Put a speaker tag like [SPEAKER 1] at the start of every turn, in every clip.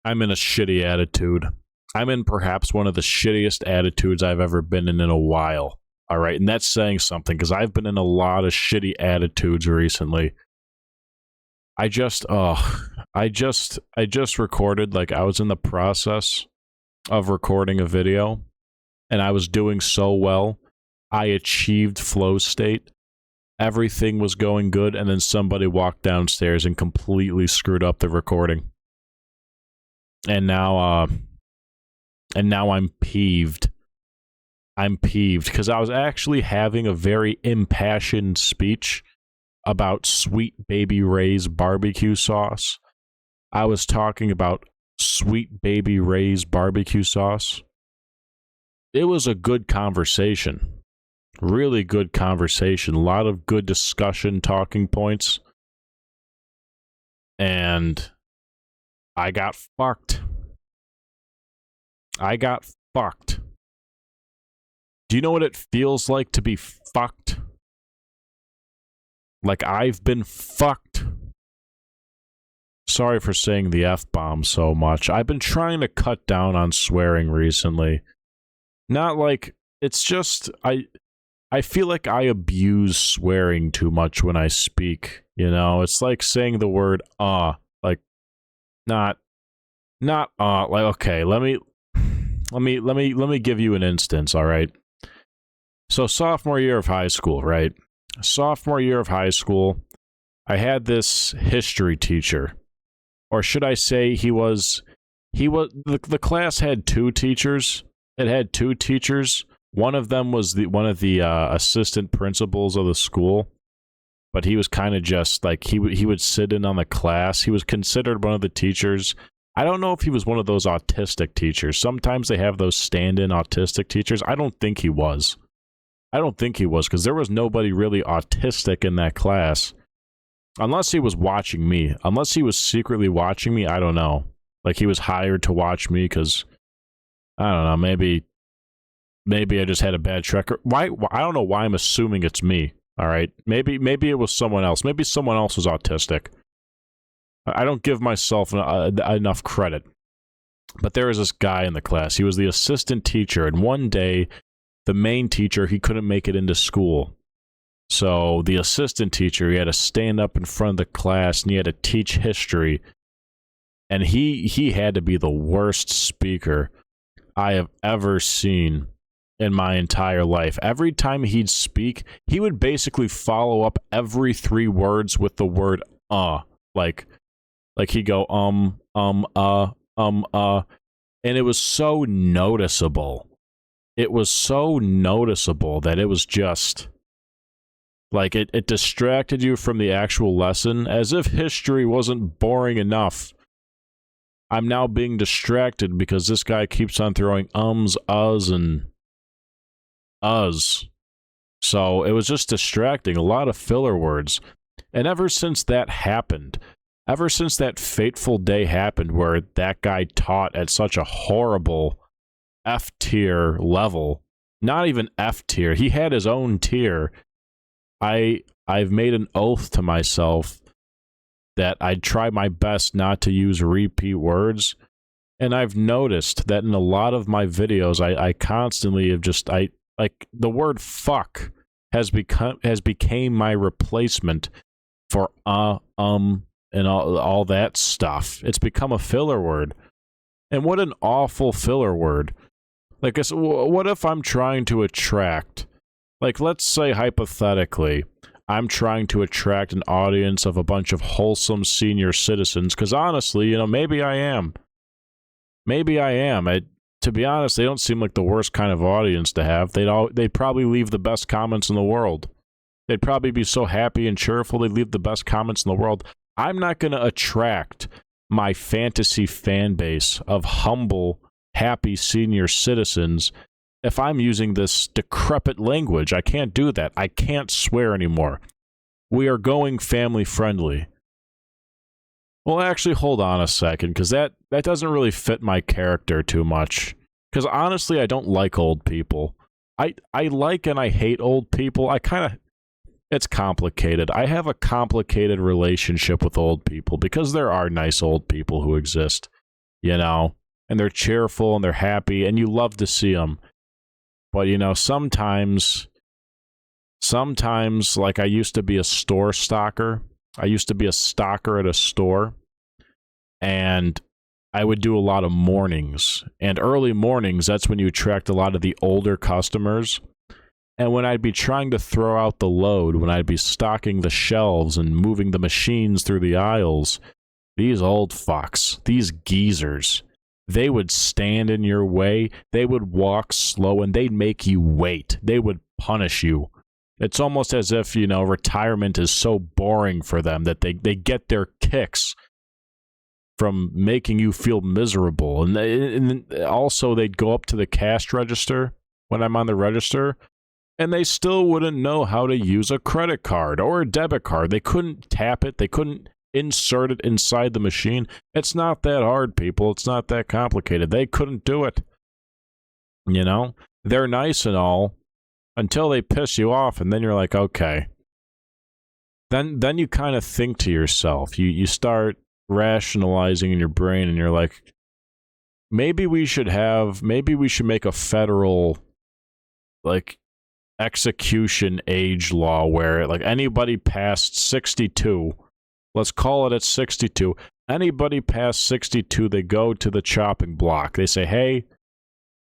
[SPEAKER 1] I'm in a shitty attitude. I'm in perhaps one of the shittiest attitudes I've ever been in a while. All right, and that's saying something because I've been in a lot of shitty attitudes recently. I just recorded, like, I was in the process of recording a video and I was doing so well. I achieved flow state. Everything was going good, and then somebody walked downstairs and completely screwed up the recording. And now I'm peeved. I'm peeved because I was actually having a very impassioned speech about Sweet Baby Ray's barbecue sauce. I was talking about Sweet Baby Ray's barbecue sauce. It was a good conversation. Really good conversation. A lot of good discussion, talking points. And I got fucked. I got fucked. Do you know what it feels like to be fucked? Like I've been fucked. Sorry for saying the F-bomb so much. I've been trying to cut down on swearing recently. Not like, it's just, I feel like I abuse swearing too much when I speak, you know? It's like saying the word like not like, okay, let me give you an instance, all right? So sophomore year of high school, right? Sophomore year of high school, I had this history teacher. Or should I say the class had two teachers. It had two teachers. One of them was one of the assistant principals of the school, but he was kind of just like he would sit in on the class. He was considered one of the teachers. I don't know if he was one of those autistic teachers. Sometimes they have those stand-in autistic teachers. I don't think he was. Because there was nobody really autistic in that class. Unless he was watching me. Unless he was secretly watching me, I don't know. Like he was hired to watch me because, I don't know, maybe I just had a bad track. Why? I don't know why I'm assuming it's me, all right? Maybe it was someone else. Maybe someone else was autistic. I don't give myself enough credit. But there was this guy in the class. He was the assistant teacher, and one day, the main teacher, he couldn't make it into school. So the assistant teacher, he had to stand up in front of the class, and he had to teach history. And he had to be the worst speaker I have ever seen in my entire life. Every time he'd speak, he would basically follow up every 3 words with the word like he'd go and it was so noticeable. It was so noticeable that it was just like it distracted you from the actual lesson, as if history wasn't boring enough. I'm now being distracted because this guy keeps on throwing uhs, and us. So it was just distracting, a lot of filler words. And ever since that happened, ever since that fateful day happened where that guy taught at such a horrible F-tier level, not even F-tier, he had his own tier, I've made an oath to myself that I'd try my best not to use repeat words. And I've noticed that in a lot of my videos, I constantly have just, like the word fuck has became my replacement for and all that stuff. It's become a filler word. And what an awful filler word. Like, what if I'm trying to attract, like, let's say hypothetically, I'm trying to attract an audience of a bunch of wholesome senior citizens, because honestly, you know, maybe I am. To be honest, they don't seem like the worst kind of audience to have. They'd probably leave the best comments in the world. They'd probably be so happy and cheerful they'd leave the best comments in the world. I'm not going to attract my fantasy fan base of humble, happy senior citizens if I'm using this decrepit language. I can't do that. I can't swear anymore. We are going family friendly. Well, actually, hold on a second, because that doesn't really fit my character too much. Because honestly, I don't like old people. I like and I hate old people. It's complicated. I have a complicated relationship with old people, because there are nice old people who exist. you know, and they're cheerful and they're happy and you love to see them. But, you know, sometimes, like I used to be a store stocker. I used to be a stocker at a store, and I would do a lot of mornings. And early mornings, that's when you attract a lot of the older customers. And when I'd be trying to throw out the load, when I'd be stocking the shelves and moving the machines through the aisles, these old fucks, these geezers, they would stand in your way, they would walk slow, and they'd make you wait. They would punish you. It's almost as if, you know, retirement is so boring for them that they get their kicks from making you feel miserable. And also, they'd go up to the cash register when I'm on the register, and they still wouldn't know how to use a credit card or a debit card. They couldn't tap it. They couldn't insert it inside the machine. It's not that hard, people. It's not that complicated. They couldn't do it. You know? They're nice and all until they piss you off, and then you're like, okay. Then you kind of think to yourself. You start rationalizing in your brain, and you're like, maybe we should make a federal, like, execution age law where, like, anybody past 62, let's call it at 62, anybody past 62, they go to the chopping block. They say, hey,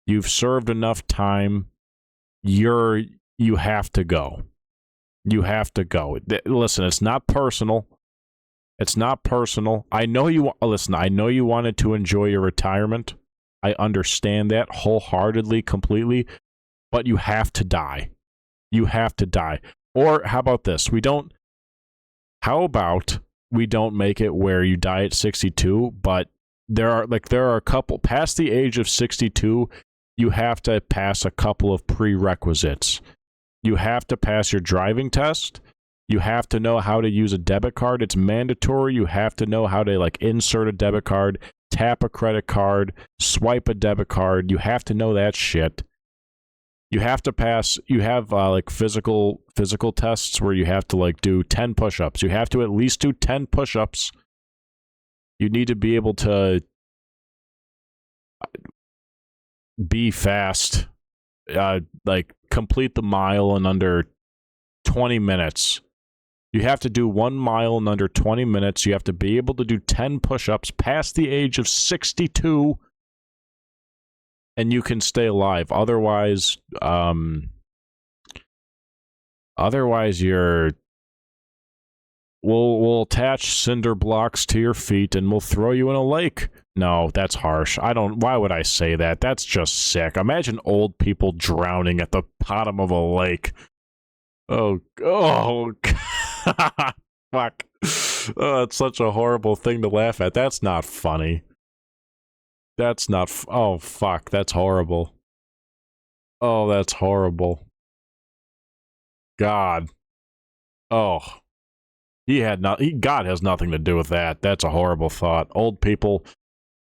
[SPEAKER 1] you've served enough time, you have to go. You have to go. Listen, it's not personal. It's not personal. I know you wanted to enjoy your retirement. I understand that wholeheartedly, completely, but you have to die. You have to die. Or how about this? How about we don't make it where you die at 62, but there are a couple past the age of 62, you have to pass a couple of prerequisites. You have to pass your driving test. You have to know how to use a debit card. It's mandatory. You have to know how to, like, insert a debit card, tap a credit card, swipe a debit card. You have to know that shit. You have to pass, you have like physical tests where you have to, like, do 10 push-ups. You have to at least do 10 push-ups. You need to be able to be fast, like complete the mile in under 20 minutes. You have to do 1 mile in under 20 minutes. You have to be able to do 10 push-ups past the age of 62. And you can stay alive. Otherwise, we'll attach cinder blocks to your feet and we'll throw you in a lake. No, that's harsh. Why would I say that? That's just sick. Imagine old people drowning at the bottom of a lake. Oh, fuck. Oh, it's such a horrible thing to laugh at. That's not funny. That's not... oh, fuck. That's horrible. Oh, that's horrible. God. Oh. God has nothing to do with that. That's a horrible thought. Old people...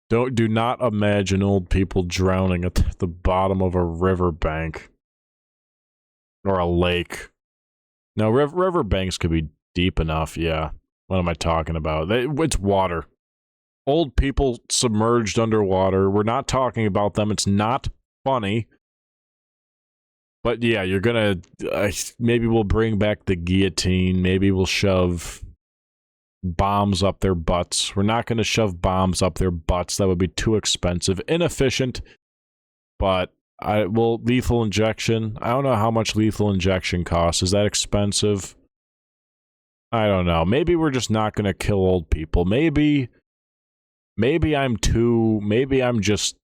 [SPEAKER 1] do not imagine old people drowning at the bottom of a riverbank. Or a lake. No, riverbanks could be deep enough, yeah. What am I talking about? It's water. Old people submerged underwater. We're not talking about them. It's not funny. But yeah, you're gonna... maybe we'll bring back the guillotine. Maybe we'll shove bombs up their butts. We're not gonna shove bombs up their butts. That would be too expensive. Inefficient. But, lethal injection. I don't know how much lethal injection costs. Is that expensive? I don't know. Maybe we're just not gonna kill old people. Maybe I'm just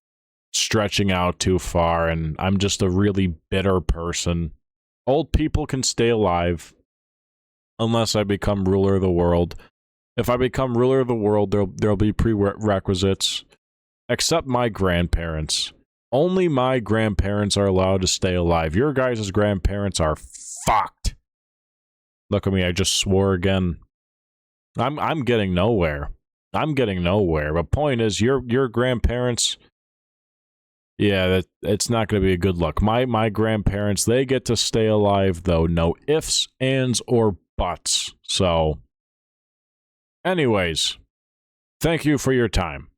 [SPEAKER 1] stretching out too far and I'm just a really bitter person. Old people can stay alive unless I become ruler of the world. If I become ruler of the world, there'll be prerequisites. Except my grandparents. Only my grandparents are allowed to stay alive. Your guys' grandparents are fucked. Look at me, I just swore again. I'm getting nowhere. But point is, your grandparents, yeah, it's not going to be a good look. My grandparents, they get to stay alive, though. No ifs, ands, or buts. So, anyways, thank you for your time.